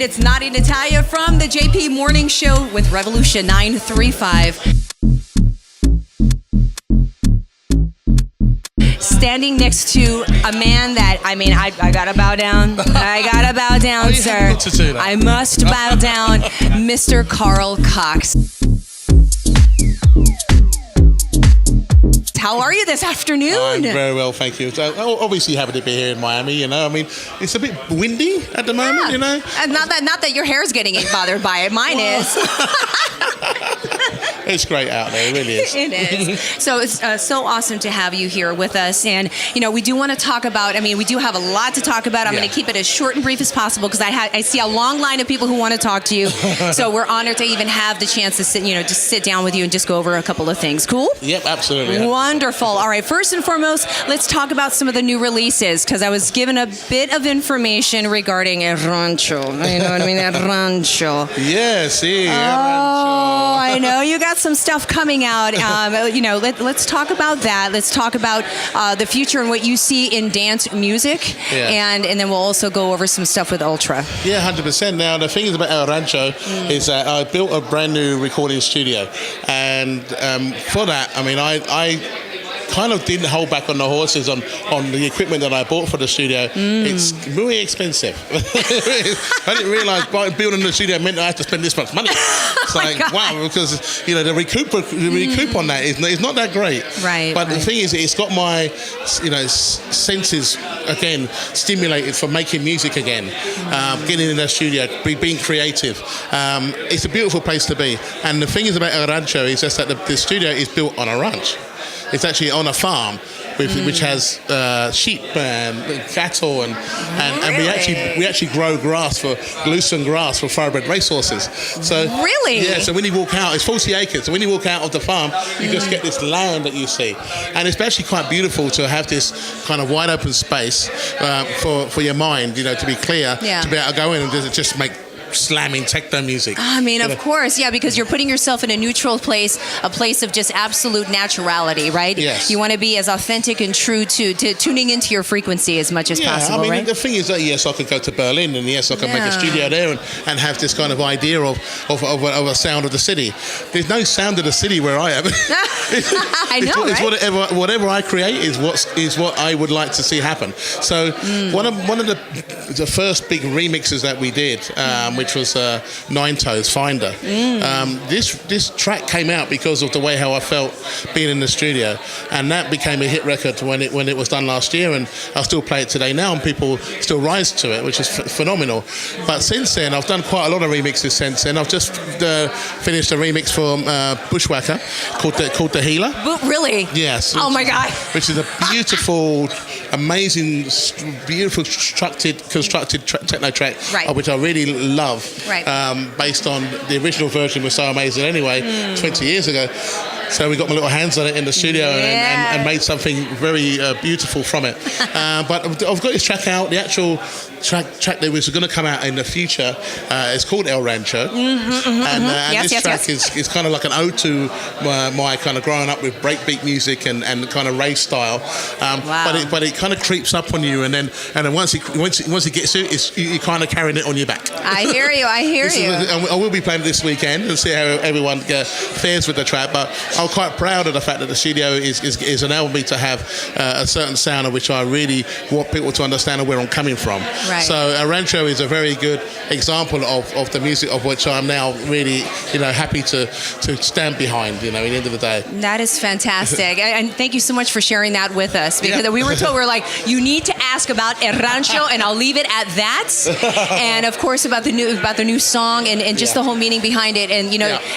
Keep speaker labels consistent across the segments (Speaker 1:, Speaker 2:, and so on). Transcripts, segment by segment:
Speaker 1: It's Natalia from the JP Morning Show with Revolution 935. Standing next to a man that, I gotta bow down. I gotta bow down, sir. I must bow down, Mr. Carl Cox. How are you this afternoon?
Speaker 2: I'm very well, thank you. So, obviously happy to be here in Miami, it's a bit windy at the moment,
Speaker 1: Not that your hair's getting bothered by it. Mine is.
Speaker 2: It's great out there, it really is.
Speaker 1: It is. So it's so awesome to have you here with us. And, we do want to talk about, we do have a lot to talk about. I'm going to keep it as short and brief as possible because I see a long line of people who want to talk to you. So we're honored to even have the chance to sit down with you and just go over a couple of things. Cool?
Speaker 2: Yep, absolutely.
Speaker 1: Wonderful. All right. First and foremost, let's talk about some of the new releases because I was given a bit of information regarding El Rancho. You know what I mean? El Rancho.
Speaker 2: Yes, sí.
Speaker 1: Oh, I know you got some stuff coming out. Let's talk about that. Let's talk about the future and what you see in dance music.
Speaker 2: Yeah.
Speaker 1: And then we'll also go over some stuff with Ultra.
Speaker 2: Yeah, 100%. Now, the thing is about El Rancho is that I built a brand new recording studio. And for that, I kind of didn't hold back on the horses on the equipment that I bought for the studio. It's really expensive. I didn't realize building the studio meant I had to spend this much money. It's wow, because the recoup on that is not that great.
Speaker 1: Right.
Speaker 2: But the thing is, it's got my senses again stimulated for making music again, getting in the studio, being creative. It's a beautiful place to be. And the thing is about El Rancho is just that the studio is built on a ranch. It's actually on a farm, which has sheep and cattle, and we actually grow grass for lucerne grass for thoroughbred racehorses. So
Speaker 1: really,
Speaker 2: yeah. So when you walk out, it's 40 acres. So when you walk out of the farm, you just get this land that you see, and it's actually quite beautiful to have this kind of wide open space for your mind, to be clear, to be able to go in and just make slamming techno music.
Speaker 1: Of course, yeah, because you're putting yourself in a neutral place, a place of just absolute naturality, right?
Speaker 2: Yes.
Speaker 1: You want to be as authentic and true to tuning into your frequency as much as possible, right?
Speaker 2: The thing is that, yes, I could go to Berlin and yes, I can make a studio there and have this kind of idea of a sound of the city. There's no sound of the city where I am.
Speaker 1: I know,
Speaker 2: it's whatever I create is what I would like to see happen. So one of the first big remixes that we did, which was Nine Toes Finder. This track came out because of the way how I felt being in the studio, and that became a hit record when it was done last year, and I still play it today now, and people still rise to it, which is phenomenal. But since then, I've done quite a lot of remixes since then. I've just finished a remix for Bushwhacker called The Healer.
Speaker 1: Really?
Speaker 2: Yes.
Speaker 1: Oh my God.
Speaker 2: Which is a beautiful, amazing, beautiful constructed techno track, which I really love.
Speaker 1: Right.
Speaker 2: Based on the original version was so amazing anyway, 20 years ago. So we got my little hands on it in the studio and made something very beautiful from it. But I've got this track out. The actual track that was going to come out in the future is called El Rancho. And this track is kind of like an ode to my kind of growing up with breakbeat music and kind of rave style. But it kind of creeps up on you, and then once it gets to it, you're kind of carrying it on your back.
Speaker 1: I hear you.
Speaker 2: I will be playing it this weekend and see how everyone fares with the track. But I'm quite proud of the fact that the studio is enabled me to have a certain sound of which I really want people to understand where I'm coming from.
Speaker 1: Right.
Speaker 2: So El Rancho is a very good example of the music of which I'm now really happy to stand behind. At the end of the day.
Speaker 1: That is fantastic, and thank you so much for sharing that with us, because we were told you need to ask about El Rancho, and I'll leave it at that. And of course about the new song and just the whole meaning behind it, and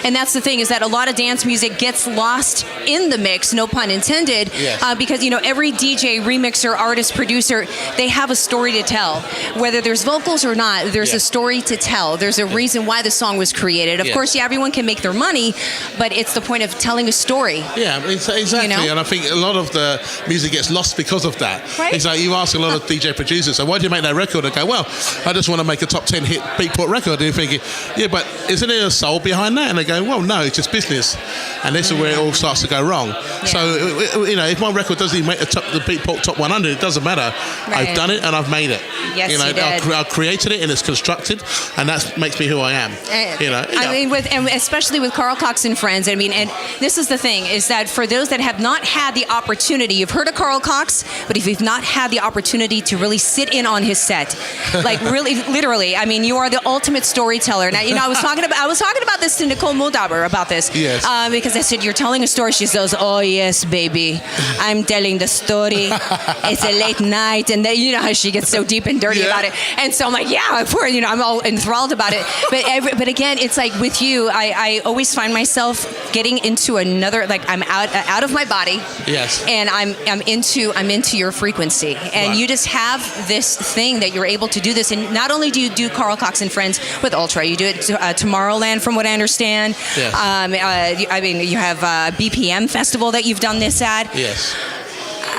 Speaker 1: and that's the thing, is that a lot of dance music gets lost in the mix, no pun intended, because every DJ, remixer, artist, producer, they have a story to tell. Whether there's vocals or not, there's a story to tell. There's a reason why the song was created. Of course, everyone can make their money, but it's the point of telling a story.
Speaker 2: Yeah, exactly. And I think a lot of the music gets lost because of that.
Speaker 1: Right.
Speaker 2: It's like you ask a lot lot of DJ producers say, why do you make that record? I go, well, I just want to make a top 10 hit Beatport record. And you're thinking, yeah, but isn't there a soul behind that? And they go, well, no, it's just business. And this is where it all starts to go wrong.
Speaker 1: Yeah.
Speaker 2: So, you know, if my record doesn't even make the Beatport top 100, it doesn't matter. Right. I've done it and I've made it.
Speaker 1: Yes,
Speaker 2: you know,
Speaker 1: you did.
Speaker 2: I created it and it's constructed, and that makes me who I am.
Speaker 1: I mean, and especially with Carl Cox and Friends. I mean, and this is the thing, is that for those that have not had the opportunity, you've heard of Carl Cox, but if you've not had the opportunity to really sit in on his set, like really, literally, I mean, you are the ultimate storyteller. Now, you know, I was talking about this to Nicole Muldaber about this,
Speaker 2: yes.
Speaker 1: Because I said, you're telling a story. She says, oh yes, baby, I'm telling the story. It's a late night, and then, you know how she gets so deep and dirty about it. And so I'm like, yeah, you know, I'm all enthralled about it. But again, it's like with you, I always find myself getting into another, like I'm out of my body.
Speaker 2: Yes.
Speaker 1: And I'm into your frequency, and you just have this thing that you're able to do this. And not only do you do Carl Cox and Friends with Ultra, you do it Tomorrowland, from what I understand.
Speaker 2: Yes.
Speaker 1: I mean, you have BPM Festival that you've done this at.
Speaker 2: Yes.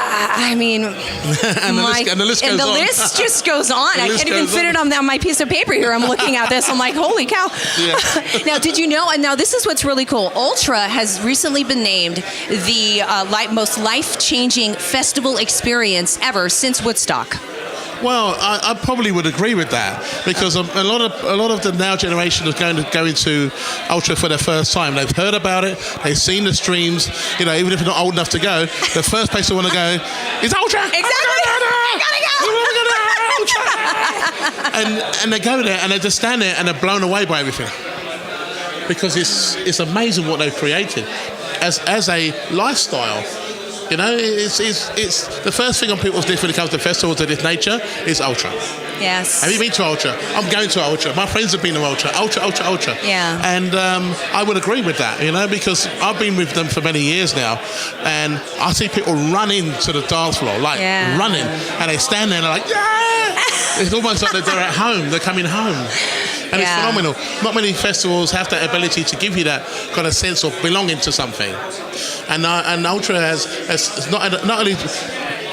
Speaker 1: I mean,
Speaker 2: and the list goes on.
Speaker 1: List just goes on. I can't even fit it on my piece of paper here. I'm looking at this. I'm like, holy cow. Yeah. Now, did you know, and now this is what's really cool, Ultra has recently been named the most life-changing festival experience ever since Woodstock.
Speaker 2: Well, I probably would agree with that, because a lot of the now generation is going to go into Ultra for the first time. They've heard about it, they've seen the streams. You know, even if they're not old enough to go, the first place they want to go is Ultra.
Speaker 1: Exactly.
Speaker 2: And they go there and they just stand there and they're blown away by everything, because it's amazing what they've created as a lifestyle. You know, it's the first thing on people's list when it comes to festivals of this nature is Ultra.
Speaker 1: Yes.
Speaker 2: Have you been to Ultra? I'm going to Ultra. My friends have been to Ultra. Ultra.
Speaker 1: Yeah.
Speaker 2: And I would agree with that, you know, because I've been with them for many years now, and I see people running to the dance floor, like running, and they stand there and they're like, yeah! It's almost like they're at home. They're coming home. And it's phenomenal. Not many festivals have that ability to give you that kind of sense of belonging to something. And Ultra has not only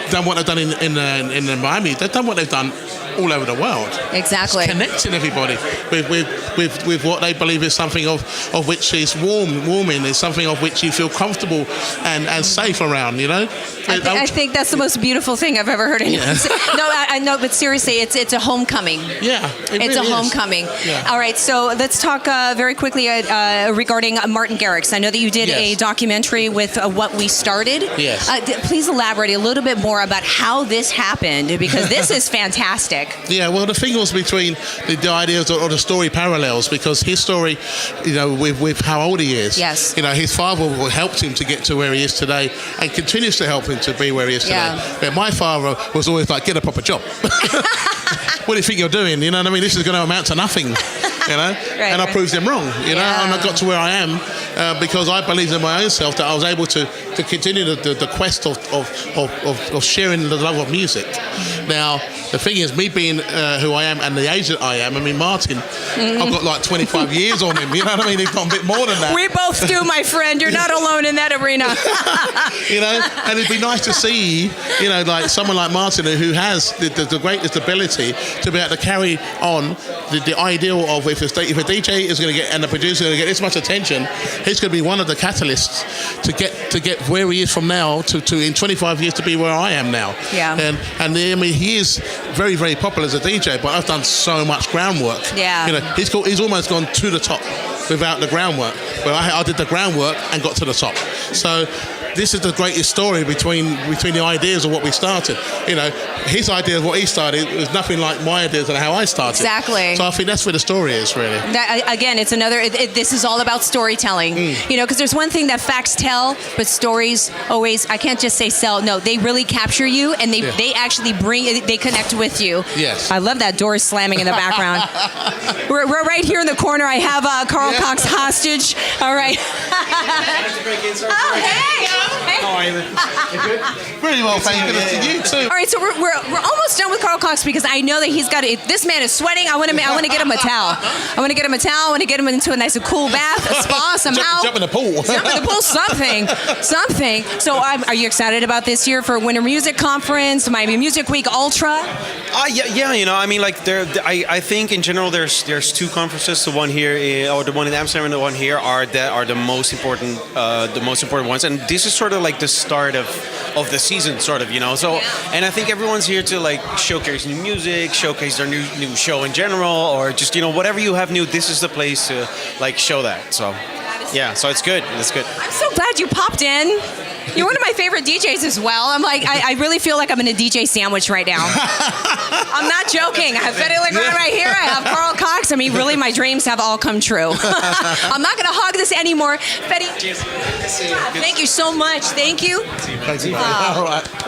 Speaker 2: done what they've done in Miami, they've done what they've done all over the world.
Speaker 1: Exactly.
Speaker 2: It's connecting everybody with what they believe is something of which is warming, is something of which you feel comfortable and safe around, you know?
Speaker 1: I think that's the most beautiful thing I've ever heard anyone say. No, I know, but seriously, it's a homecoming.
Speaker 2: Yeah,
Speaker 1: it's really a homecoming.
Speaker 2: Yeah.
Speaker 1: All right, so let's talk very quickly regarding Martin Garrix. I know that you did a documentary with What We Started.
Speaker 2: Yes.
Speaker 1: Please elaborate a little bit more about how this happened, because this is fantastic.
Speaker 2: Yeah, well, the thing was between the ideas or the story parallels, because his story, you know, with how old he is.
Speaker 1: Yes.
Speaker 2: You know, his father helped him to get to where he is today and continues to help him to be where he is today.
Speaker 1: Yeah.
Speaker 2: But my father was always like, get a proper job. What do you think you're doing? You know what I mean? This is going to amount to nothing, you know? And I proved him wrong, you know? And I got to where I am because I believed in my own self that I was able to continue the quest of sharing the love of music. Now, the thing is, me being who I am and the age that I am, I mean, Martin, I've got like 25 years on him, you know what I mean? He's got a bit more than that.
Speaker 1: We both do, my friend. You're not alone in that arena.
Speaker 2: You know, and it'd be nice to see, you know, like someone like Martin who has the greatest ability to be able to carry on the ideal of if a DJ is going to get, and the producer is going to get this much attention, he's going to be one of the catalysts to get where he is from now to in 25 years to be where I am now.
Speaker 1: Yeah.
Speaker 2: And I mean, he is very, very popular as a DJ, but I've done so much groundwork. Yeah. You know, he's almost gone to the top without the groundwork. But I did the groundwork and got to the top. So this is the greatest story between the ideas of what we started. You know, his idea of what he started was nothing like my ideas and how I started.
Speaker 1: Exactly.
Speaker 2: So I think that's where the story is, really.
Speaker 1: Again, it's another. This is all about storytelling. You know, because there's one thing that facts tell, but stories always. I can't just say sell. No, they really capture you, and they actually they connect with you.
Speaker 2: Yes.
Speaker 1: I love that door slamming in the background. we're right here in the corner. I have Carl Cox hostage. All right. Oh, hey.
Speaker 3: How are you? You good?
Speaker 2: Really well, thank you. Good to see you too.
Speaker 1: All right, so we're almost done with Carl Cox because I know that he's got it. This man is sweating. I want to get him a towel. I want to get him a towel. I want to get him into a nice cool bath, a spa somehow.
Speaker 2: Jump in the pool.
Speaker 1: Jump in the pool, something. So are you excited about this year for Winter Music Conference, Miami Music Week, Ultra?
Speaker 3: Yeah. You know, I mean, like, I think in general there's two conferences. The one here, or the one in Amsterdam, and the one here are the most important ones. And this is sort of like the start of the season, sort of, you know. So, and I think everyone's here to like showcase new music, showcase their new show in general, or just, you know, whatever you have new. This is the place to like show that. So, yeah. So it's good. It's good.
Speaker 1: I'm so glad you popped in. You're one of my favorite DJs as well. I'm like, I really feel like I'm in a DJ sandwich right now. I'm not joking. I have Fetty Legrand right here. I have Carl Cox. I mean, really, my dreams have all come true. I'm not going to hog this anymore. Fetty, thank you so much. Thank you.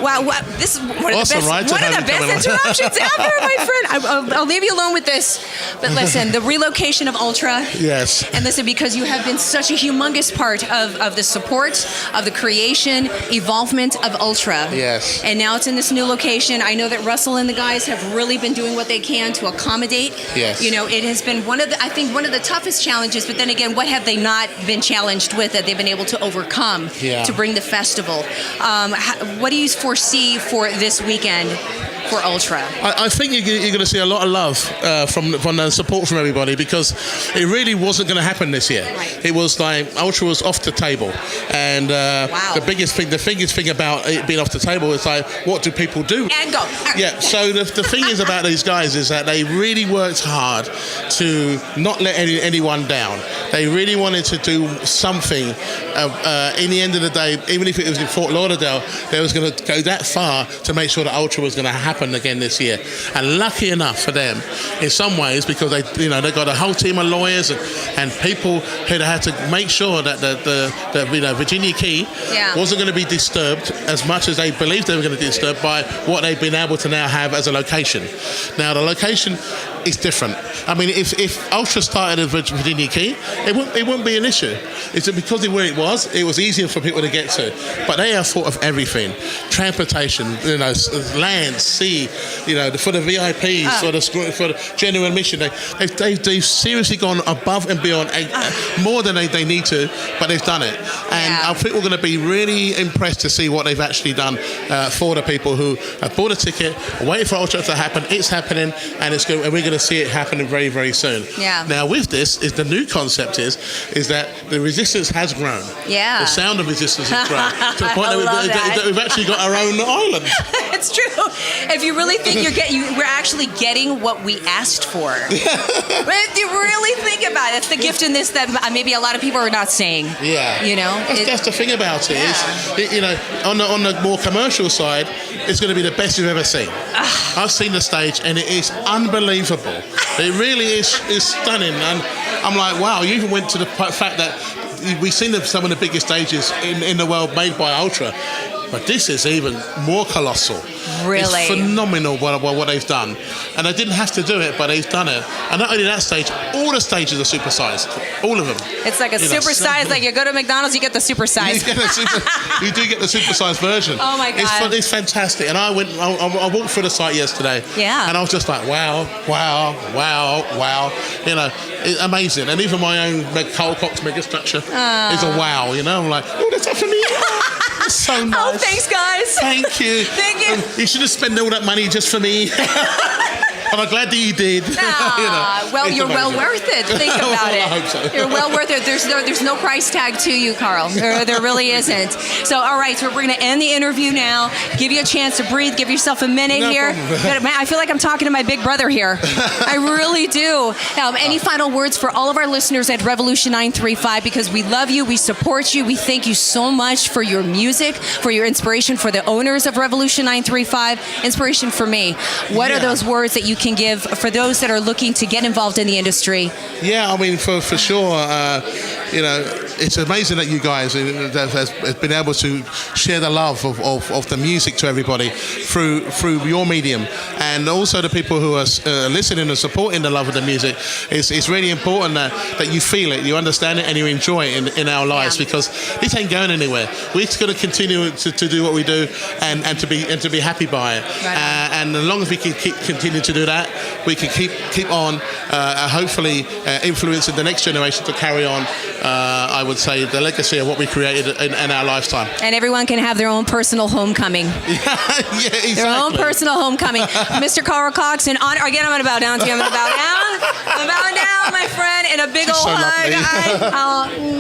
Speaker 1: Wow, this is one of the best interruptions ever, my friend. I'll leave you alone with this. But listen, the relocation of Ultra.
Speaker 2: Yes.
Speaker 1: And listen, because you have been such a humongous part of the support, of the creation, evolvement of Ultra.
Speaker 2: Yes.
Speaker 1: And now it's in this new location. I know that Russell and the guys have really been doing what they can to accommodate.
Speaker 2: Yes.
Speaker 1: You know, it has been one of the toughest challenges, but then again, what have they not been challenged with that they've been able to overcome to bring the festival? What do you foresee for this weekend for Ultra?
Speaker 2: I think you're going to see a lot of love from the support from everybody, because it really wasn't going to happen this year.
Speaker 1: Right.
Speaker 2: It was like Ultra was off the table, and the biggest thing about it being off the table is like, what do people do?
Speaker 1: And go.
Speaker 2: Yeah. So the thing is about these guys is that they really worked hard to not let anyone down. They really wanted to do something. In the end of the day, even if it was in Fort Lauderdale, they was going to go that far to make sure that Ultra was going to happen again this year. And lucky enough for them, in some ways, because they got a whole team of lawyers and people who had to make sure that the Virginia Key wasn't going to be disturbed as much as they believed they were going to be disturbed by what they've been able to now have as a location. Now the location is different. I mean, if Ultra started at Virginia Key, it wouldn't be an issue. It's because of where it was easier for people to get to. But they have thought of everything: transportation, land, sea, for the VIPs, for the general admission. They've seriously gone above and beyond, more than they need to, but they've done it. And I think we're going to be really impressed to see what they've actually done for the people who have bought a ticket, waiting for Ultra to happen. It's happening, and we're going to see it happening very, very soon. Yeah. Now, with this, the new concept is that the resistance has grown. Yeah. The sound of resistance has grown to the point that we've actually got our own island.
Speaker 1: It's true. If you really think we're actually getting what we asked for. If you really think about it, it's the gift in this that maybe a lot of people are not saying. Yeah.
Speaker 2: That's the thing about it. On the more commercial side, it's going to be the best you've ever seen. I've seen the stage, and it is unbelievable. It really is stunning, and I'm like, wow. You even went to the fact that we've seen some of the biggest stages in the world made by Ultra, but this is even more colossal.
Speaker 1: Really?
Speaker 2: It's phenomenal what they've done. And they didn't have to do it, but they've done it. And not only that stage, all the stages are supersized. All of them.
Speaker 1: It's like a supersized, like you go to McDonald's, you get the supersized.
Speaker 2: You do get the supersized version.
Speaker 1: Oh my God.
Speaker 2: It's fantastic. And I walked through the site yesterday. Yeah. And I was just like, wow. It's amazing. And even my own CARL COX megastructure is a wow. I'm like, oh, that's up for me. That's so nice.
Speaker 1: Oh, thanks, guys.
Speaker 2: Thank you.
Speaker 1: Thank you.
Speaker 2: You should have spent all that money just for me. And I'm glad that you did.
Speaker 1: Well, you're well worth it. Think about it.
Speaker 2: I hope so.
Speaker 1: You're well worth it. There's no price tag to you, Carl. There really isn't. So, all right. So we're going to end the interview now. Give you a chance to breathe. Give yourself a minute here. But, man, I feel like I'm talking to my big brother here. I really do. Any final words for all of our listeners at Revolution 935? Because we love you. We support you. We thank you so much for your music, for your inspiration, for the owners of Revolution 935. Inspiration for me. What are those words that you can give for those that are looking to get involved in the industry?
Speaker 2: Yeah, I mean, for sure, it's amazing that you guys have been able to share the love of the music to everybody through your medium, and also the people who are listening and supporting the love of the music. It's really important that you feel it, you understand it, and you enjoy it in our lives, because this ain't going anywhere. We're just going to continue to do what we do and to be happy by it. Right. And as long as we can continue to do that, we can keep on hopefully influencing the next generation to carry on. I would say the legacy of what we created in our lifetime. And
Speaker 1: everyone can have their own personal homecoming.
Speaker 2: Exactly.
Speaker 1: Their own personal homecoming. Mr. Carl Cox, in honor, again, I'm going to bow down to you. I'm going to bow down. I'm bowing down, my friend, in a big old hug.